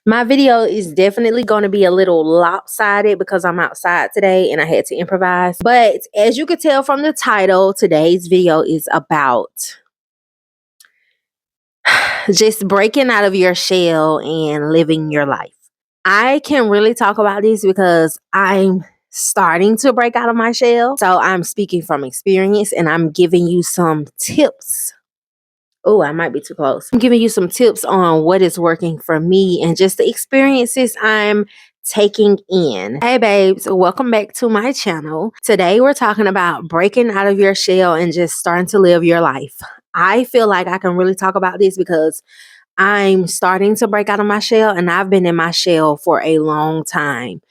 My video is definitely going to be a little lopsided because I'm outside today and I had to improvise. But as you can tell from the title, today's video is about just breaking out of your shell and living your life. I can really talk about this because I'm starting to break out of my shell. So I'm speaking from experience and I'm giving you some tips. Oh, I might be too close. I'm giving you some tips on what is working for me and just the experiences I'm taking in. Hey babes, welcome back to my channel. Today we're talking about breaking out of your shell and just starting to live your life. I feel like I can really talk about this because I'm starting to break out of my shell and I've been in my shell for a long time.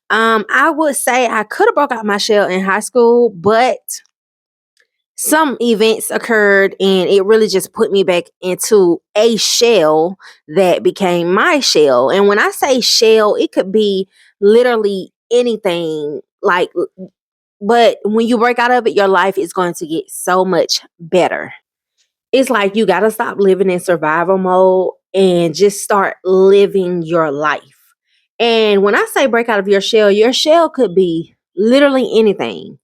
I would say I could have broke out my shell in high school, but some events occurred and it really just put me back into a shell that became my shell. And when I say shell, it could be literally anything. But when you break out of it, your life is going to get so much better. It's like you got to stop living in survival mode and just start living your life. And when I say break out of your shell could be literally anything.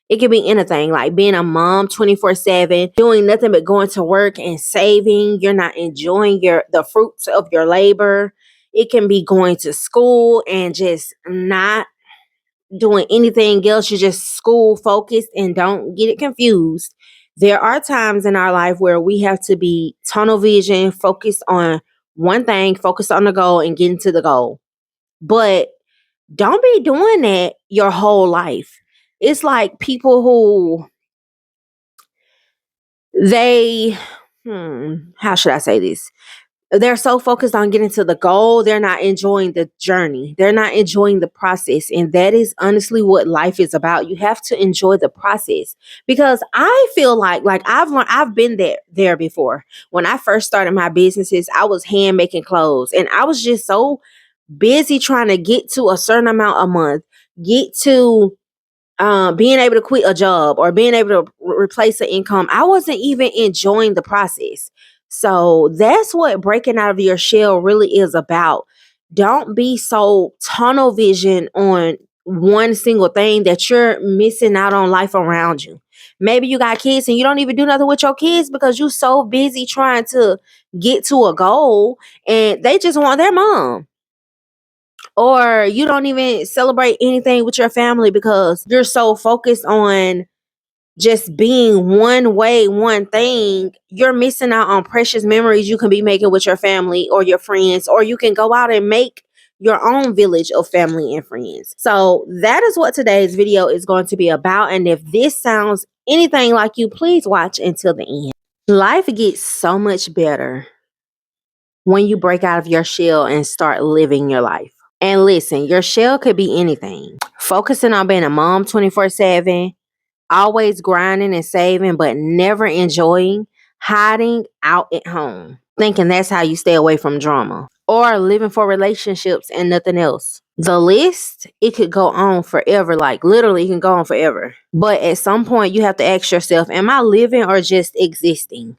It could be anything, like being a mom 24/7, doing nothing but going to work and saving. You're not enjoying the fruits of your labor. It can be going to school and just not doing anything else. You're just school focused, and don't get it confused. There are times in our life where we have to be tunnel vision, focused on one thing, focused on the goal and getting to the goal. But don't be doing that your whole life. It's like people who they how should I say this? They're so focused on getting to the goal, they're not enjoying the journey. They're not enjoying the process. And that is honestly what life is about. You have to enjoy the process. Because I feel like I've been there before. When I first started my businesses, I was hand making clothes and I was just so busy trying to get to a certain amount a month, get to being able to quit a job or being able to replace an income. I wasn't even enjoying the process. So that's what breaking out of your shell really is about. Don't be so tunnel vision on one single thing that you're missing out on life around you. Maybe you got kids and you don't even do nothing with your kids because you're so busy trying to get to a goal and they just want their mom. Or you don't even celebrate anything with your family because you're so focused on just being one way, one thing. You're missing out on precious memories you can be making with your family or your friends, or you can go out and make your own village of family and friends. So that is what today's video is going to be about. And if this sounds anything like you, please watch until the end. Life gets so much better when you break out of your shell and start living your life. And listen, your shell could be anything. Focusing on being a mom 24/7, always grinding and saving, but never enjoying, hiding out at home, thinking that's how you stay away from drama, or living for relationships and nothing else. The list, it could go on forever. Like literally, it can go on forever. But at some point, you have to ask yourself, am I living or just existing?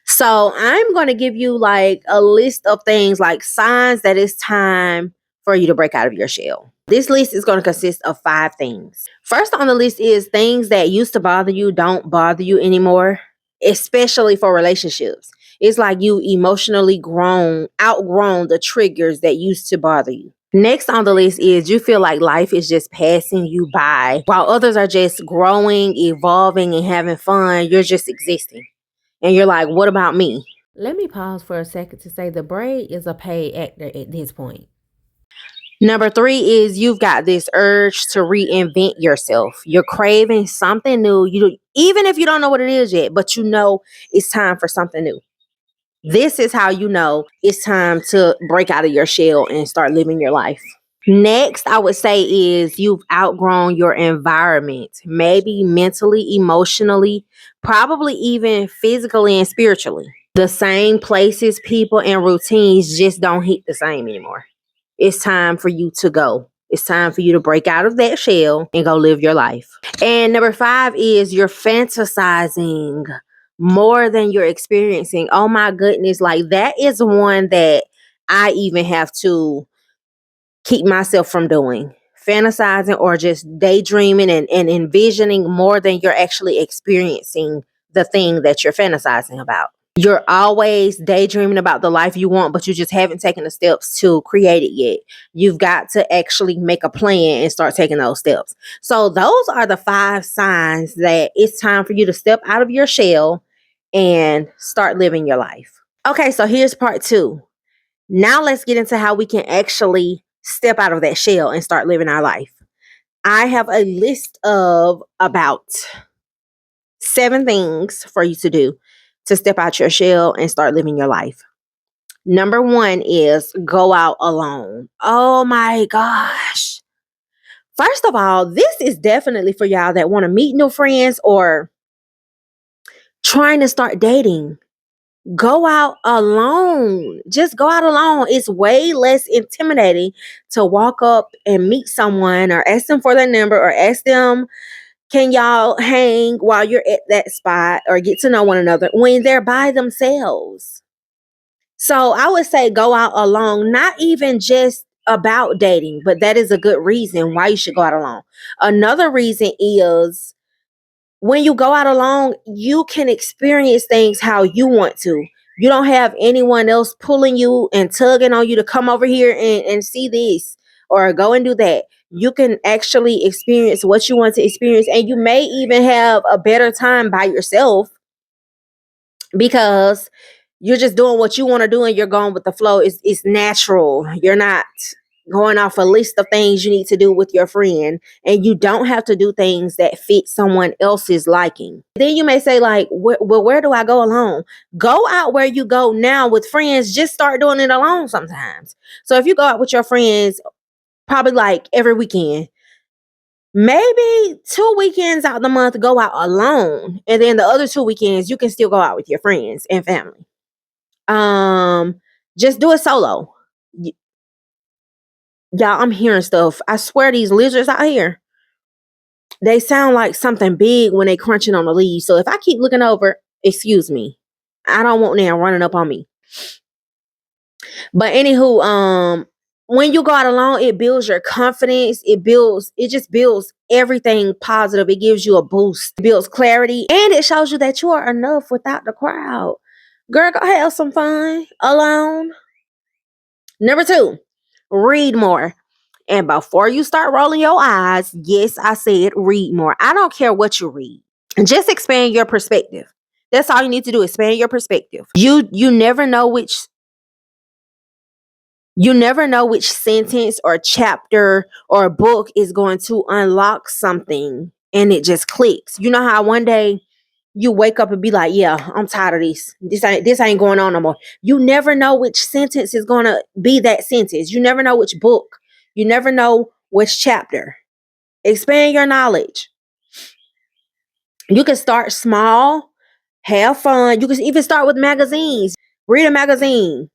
So I'm going to give you like a list of things, like signs that it's time for you to break out of your shell. This list is going to consist of 5 things. First on the list is things that used to bother you don't bother you anymore, especially for relationships. It's like you emotionally outgrown the triggers that used to bother you. Next on the list is you feel like life is just passing you by while others are just growing, evolving, and having fun. You're just existing. And you're like, what about me? Let me pause for a second to say the braid is a paid actor at this point. Number 3 is you've got this urge to reinvent yourself. You're craving something new. Even if you don't know what it is yet, but you know it's time for something new. This is how you know it's time to break out of your shell and start living your life. Next, I would say is you've outgrown your environment, maybe mentally, emotionally, probably even physically and spiritually. The same places, people, and routines just don't hit the same anymore. It's time for you to go. It's time for you to break out of that shell and go live your life. And number 5 is you're fantasizing more than you're experiencing. Oh my goodness. Like that is one that I even have to keep myself from doing. Fantasizing or just daydreaming and envisioning more than you're actually experiencing the thing that you're fantasizing about. You're always daydreaming about the life you want, but you just haven't taken the steps to create it yet. You've got to actually make a plan and start taking those steps. So, those are the 5 signs that it's time for you to step out of your shell and start living your life. Okay, so here's part 2. Now let's get into how we can actually step out of that shell and start living our life. I have a list of about 7 things for you to do to step out your shell and start living your life. Number 1 is go out alone. Oh my gosh. First of all, this is definitely for y'all that want to meet new friends or trying to start dating. Go out alone. Just go out alone. It's way less intimidating to walk up and meet someone or ask them for their number or ask them, can y'all hang while you're at that spot or get to know one another when they're by themselves. So I would say go out alone, not even just about dating, but that is a good reason why you should go out alone. Another reason is when you go out alone, you can experience things how you want to. You don't have anyone else pulling you and tugging on you to come over here and see this or go and do that. You can actually experience what you want to experience, and you may even have a better time by yourself because you're just doing what you want to do and you're going with the flow. It's natural. You're not going off a list of things you need to do with your friend, and you don't have to do things that fit someone else's liking. Then you may say like, well, where do I go alone? Go out where you go now with friends. Just start doing it alone sometimes. So if you go out with your friends, probably like every weekend, maybe 2 weekends out the month, go out alone. And then the other 2 weekends, you can still go out with your friends and family. Just do it solo. Y'all, I'm hearing stuff. I swear these lizards out here, they sound like something big when they crunching on the leaves. So if I keep looking over, excuse me. I don't want them running up on me. But anywho, when you go out alone, it builds your confidence. It just builds everything positive. It gives you a boost. It builds clarity. And it shows you that you are enough without the crowd. Girl, go have some fun alone. Number 2, read more. And before you start rolling your eyes, yes, I said read more. I don't care what you read. Just expand your perspective. That's all you need to do. Expand your perspective. You never know which sentence or chapter or book is going to unlock something and it just clicks. You know how one day you wake up and be like, yeah, I'm tired of this. This ain't going on no more. You never know which sentence is going to be that sentence. You never know which book. You never know which chapter. Expand your knowledge. You can start small, have fun. You can even start with magazines. Read a magazine.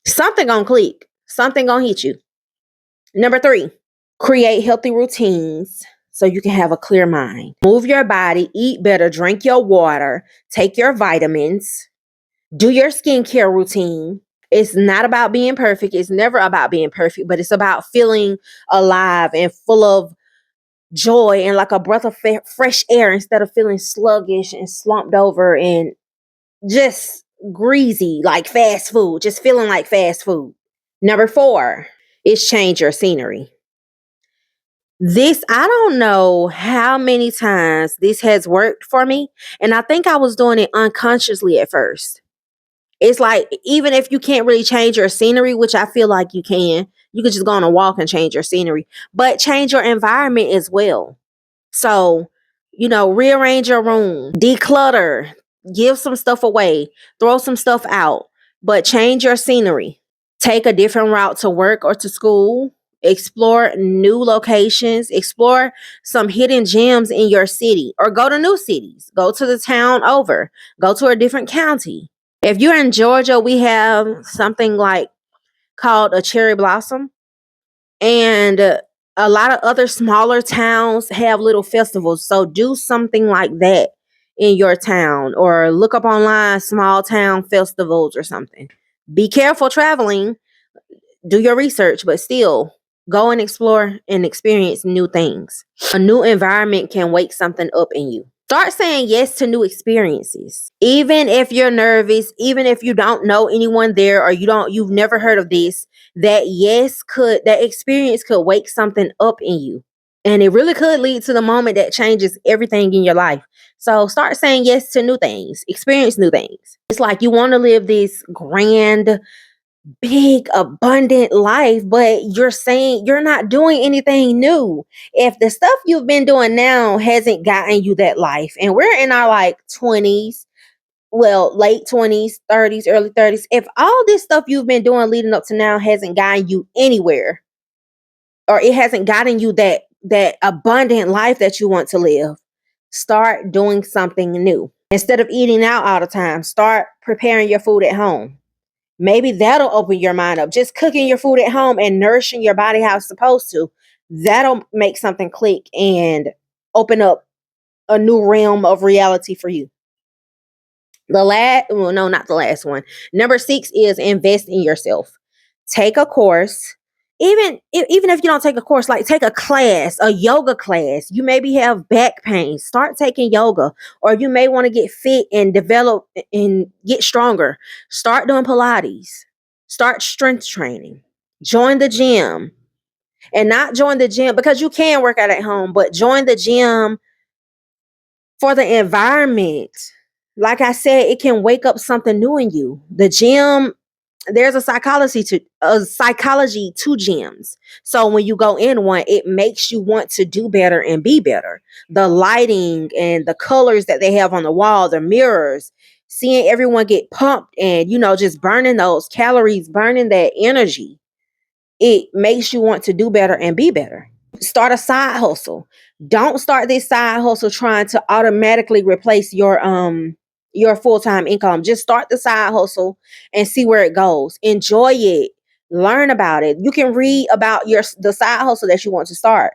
Something gonna click. Something gonna hit you. Number 3, create healthy routines so you can have a clear mind. Move your body, eat better, drink your water, take your vitamins, do your skincare routine. It's not about being perfect. It's never about being perfect, but it's about feeling alive and full of joy and like a breath of fresh air instead of feeling sluggish and slumped over and just greasy like fast food, just feeling like fast food. Number 4 is change your scenery. This, I don't know how many times this has worked for me, and I think I was doing it unconsciously at first. It's like, even if you can't really change your scenery, which I feel like you could just go on a walk and change your scenery, but change your environment as well. So, rearrange your room, declutter, give some stuff away, throw some stuff out, but change your scenery. Take a different route to work or to school. Explore new locations. Explore some hidden gems in your city or go to new cities. Go to the town over. Go to a different county. If you're in Georgia, we have something like called a cherry blossom. And a lot of other smaller towns have little festivals. So do something like that in your town or look up online small town festivals or something. Be careful traveling. Do your research, but still go and explore and experience new things. A new environment can wake something up in you. Start saying yes to new experiences. Even if you're nervous, even if you don't know anyone there or you've never heard of this, that experience could wake something up in you. And it really could lead to the moment that changes everything in your life. So start saying yes to new things, experience new things. It's like you want to live this grand, big, abundant life, but you're saying you're not doing anything new. If the stuff you've been doing now hasn't gotten you that life, and we're in our like 20s, well, late 20s, 30s, early 30s, if all this stuff you've been doing leading up to now hasn't gotten you anywhere, or it hasn't gotten you that abundant life that you want to live, start doing something new. Instead of eating out all the time, start preparing your food at home. Maybe that'll open your mind up. Just cooking your food at home and nourishing your body how it's supposed to. That'll make something click and open up a new realm of reality for you. Not the last one. Number 6 is invest in yourself. Take a course. Even if you don't take a course, like take a class, a yoga class. You maybe have back pain. Start taking yoga. Or you may want to get fit and develop and get stronger. Start doing Pilates. Start strength training. Join the gym. And not join the gym because you can work out at home, but join the gym for the environment. Like I said, it can wake up something new in you. The gym, there's a psychology to gyms. So when you go in one, it makes you want to do better and be better. The lighting and the colors that they have on the wall, the mirrors, seeing everyone get pumped and just burning those calories, burning that energy, it makes you want to do better and be better. Start a side hustle. Don't start this side hustle trying to automatically replace your full-time income. Just start the side hustle and see where it goes. Enjoy it. Learn about it. You can read about the side hustle that you want to start.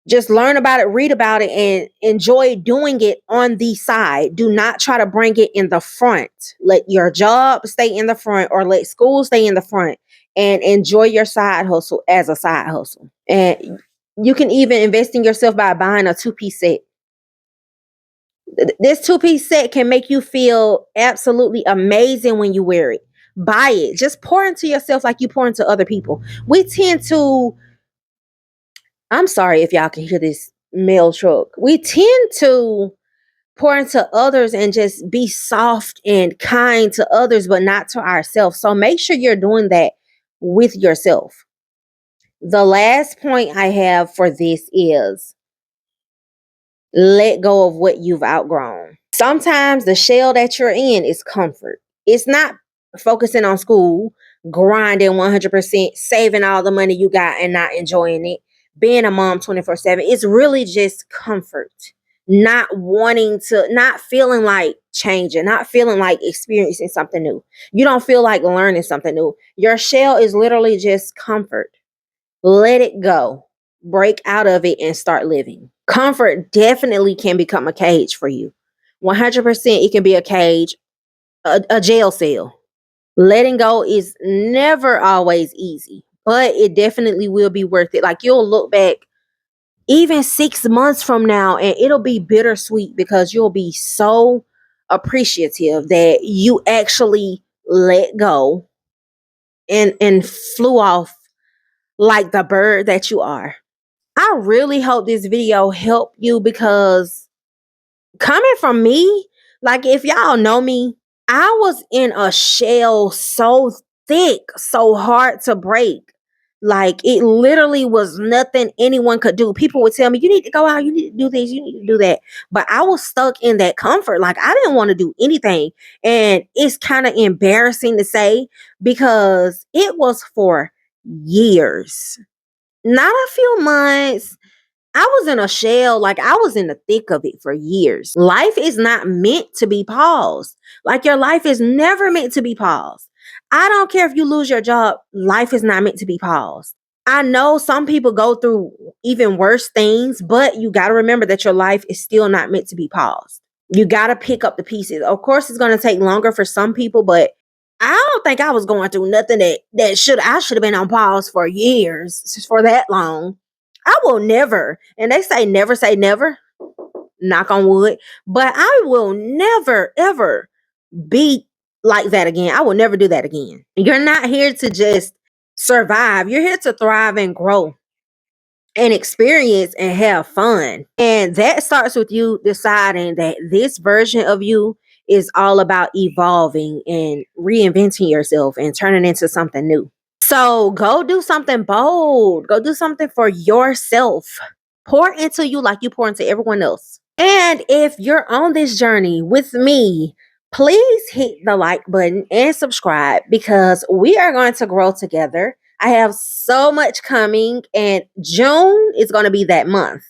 Just learn about it, read about it, and enjoy doing it on the side. Do not try to bring it in the front. Let your job stay in the front or let school stay in the front and enjoy your side hustle as a side hustle. And you can even invest in yourself by buying a two-piece set. This two-piece set can make you feel absolutely amazing when you wear it. Buy it. Just pour into yourself like you pour into other people. We tend to, I'm sorry if y'all can hear this mail truck. We tend to pour into others and just be soft and kind to others, but not to ourselves. So make sure you're doing that with yourself. The last point I have for this is let go of what you've outgrown. Sometimes the shell that you're in is comfort. It's not focusing on school, grinding 100%, saving all the money you got and not enjoying it, being a mom 24/7. It's really just comfort. Not feeling like changing, not feeling like experiencing something new. You don't feel like learning something new. Your shell is literally just comfort. Let it go. Break out of it and start living. Comfort definitely can become a cage for you. 100% it can be a cage, a jail cell. Letting go is never always easy, but it definitely will be worth it. Like you'll look back even 6 months from now and it'll be bittersweet because you'll be so appreciative that you actually let go and flew off like the bird that you are. I really hope this video helped you because coming from me, like if y'all know me, I was in a shell so thick, so hard to break. Like it literally was nothing anyone could do. People would tell me, you need to go out, you need to do this, you need to do that. But I was stuck in that comfort. Like I didn't want to do anything. And it's kind of embarrassing to say because it was for years, not a few months. I was in a shell, like I was in the thick of it for years. Life is not meant to be paused. Like your life is never meant to be paused. I don't care if you lose your job, life is not meant to be paused. I know some people go through even worse things, but you got to remember that your life is still not meant to be paused. You got to pick up the pieces. Of course, it's going to take longer for some people, but I don't think I was going through nothing that should have been on pause for years, for that long. I will never, and they say never, knock on wood, but I will never ever be like that again. I will never do that again. You're not here to just survive. You're here to thrive and grow and experience and have fun. And that starts with you deciding that this version of you is all about evolving and reinventing yourself and turning into something new. So go do something bold. Go do something for yourself. Pour into you like you pour into everyone else. And if you're on this journey with me, please hit the like button and subscribe because we are going to grow together. I have so much coming, and June is going to be that month.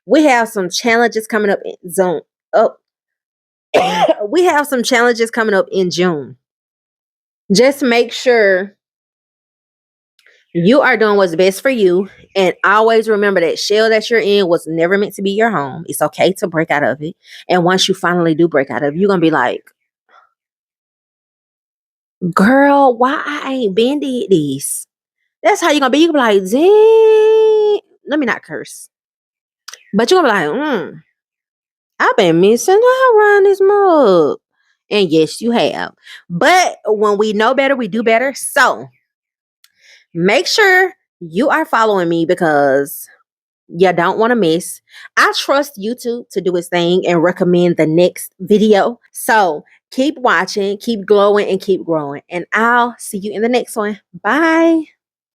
We have some challenges coming up in June. Oh, we have some challenges coming up in June. Just make sure you are doing what's best for you. And always remember that shell that you're in was never meant to be your home. It's okay to break out of it. And once you finally do break out of it, you're going to be like, girl, why I ain't been did this? That's how you're going to be. You're going to be like, dang. Let me not curse. But you're going to be like, I've been missing out around this mug. And yes, you have. But when we know better, we do better. So make sure you are following me because you don't want to miss. I trust YouTube to do its thing and recommend the next video. So keep watching, keep glowing, and keep growing. And I'll see you in the next one. Bye.